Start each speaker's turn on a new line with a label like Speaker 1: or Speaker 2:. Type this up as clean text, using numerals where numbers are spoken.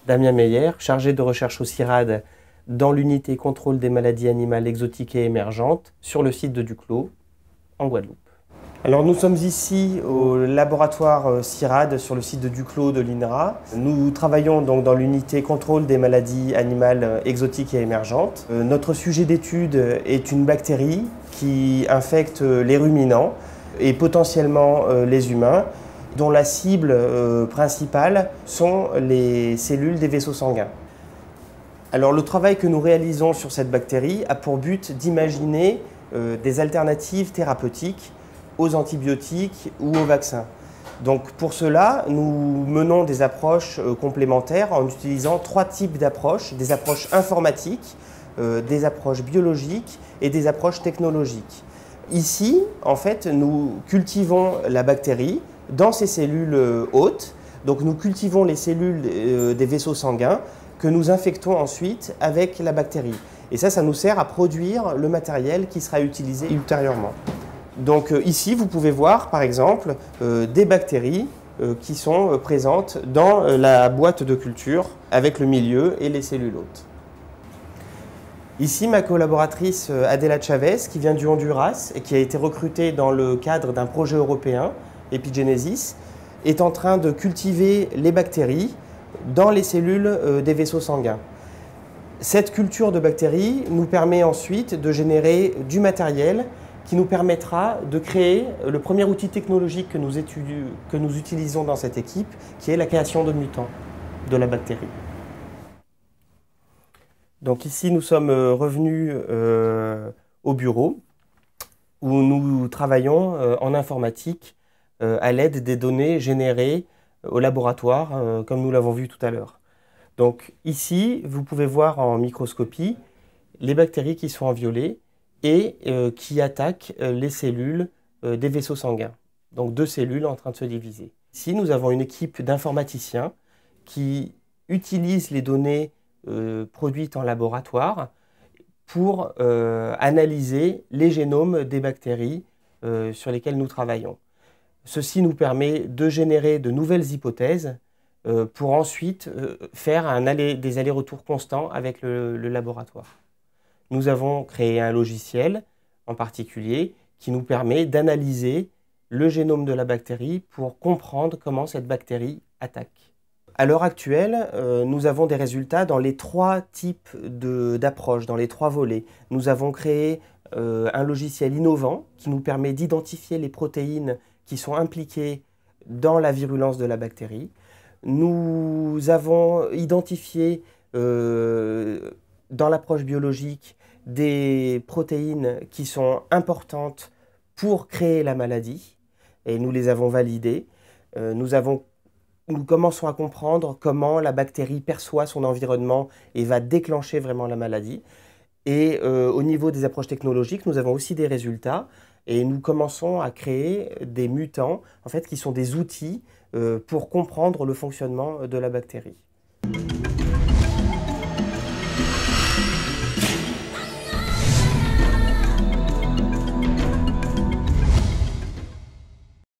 Speaker 1: Damien Meyer, chargé de recherche au CIRAD dans l'unité contrôle des maladies animales exotiques et émergentes sur le site de Duclos, en Guadeloupe. Alors nous sommes ici au laboratoire CIRAD sur le site de Duclos de l'INRA. Nous travaillons donc dans l'unité contrôle des maladies animales exotiques et émergentes. Notre sujet d'étude est une bactérie qui infecte les ruminants et potentiellement les humains, dont la cible principale sont les cellules des vaisseaux sanguins. Alors le travail que nous réalisons sur cette bactérie a pour but d'imaginer des alternatives thérapeutiques aux antibiotiques ou aux vaccins. Donc pour cela, nous menons des approches complémentaires en utilisant trois types d'approches, des approches informatiques, des approches biologiques et des approches technologiques. Ici, en fait, nous cultivons la bactérie dans ces cellules hôtes. Donc nous cultivons les cellules des vaisseaux sanguins que nous infectons ensuite avec la bactérie. Et ça nous sert à produire le matériel qui sera utilisé ultérieurement. Donc ici, vous pouvez voir par exemple des bactéries qui sont présentes dans la boîte de culture avec le milieu et les cellules hôtes. Ici, ma collaboratrice Adela Chavez, qui vient du Honduras et qui a été recrutée dans le cadre d'un projet européen, Epigenesis, est en train de cultiver les bactéries dans les cellules des vaisseaux sanguins. Cette culture de bactéries nous permet ensuite de générer du matériel qui nous permettra de créer le premier outil technologique que nous utilisons dans cette équipe, qui est la création de mutants de la bactérie. Donc ici, nous sommes revenus au bureau où nous travaillons en informatique à l'aide des données générées au laboratoire, comme nous l'avons vu tout à l'heure. Donc ici, vous pouvez voir en microscopie les bactéries qui sont en violet et qui attaquent les cellules des vaisseaux sanguins. Donc deux cellules en train de se diviser. Ici, nous avons une équipe d'informaticiens qui utilisent les données produites en laboratoire pour analyser les génomes des bactéries sur lesquelles nous travaillons. Ceci nous permet de générer de nouvelles hypothèses pour ensuite faire des allers-retours constants avec le laboratoire. Nous avons créé un logiciel en particulier qui nous permet d'analyser le génome de la bactérie pour comprendre comment cette bactérie attaque. À l'heure actuelle, nous avons des résultats dans les trois types d'approches, dans les trois volets. Nous avons créé un logiciel innovant qui nous permet d'identifier les protéines qui sont impliquées dans la virulence de la bactérie. Nous avons identifié dans l'approche biologique des protéines qui sont importantes pour créer la maladie et nous les avons validées. Nous commençons à comprendre comment la bactérie perçoit son environnement et va déclencher vraiment la maladie. Et au niveau des approches technologiques, nous avons aussi des résultats et nous commençons à créer des mutants en fait, qui sont des outils pour comprendre le fonctionnement de la bactérie.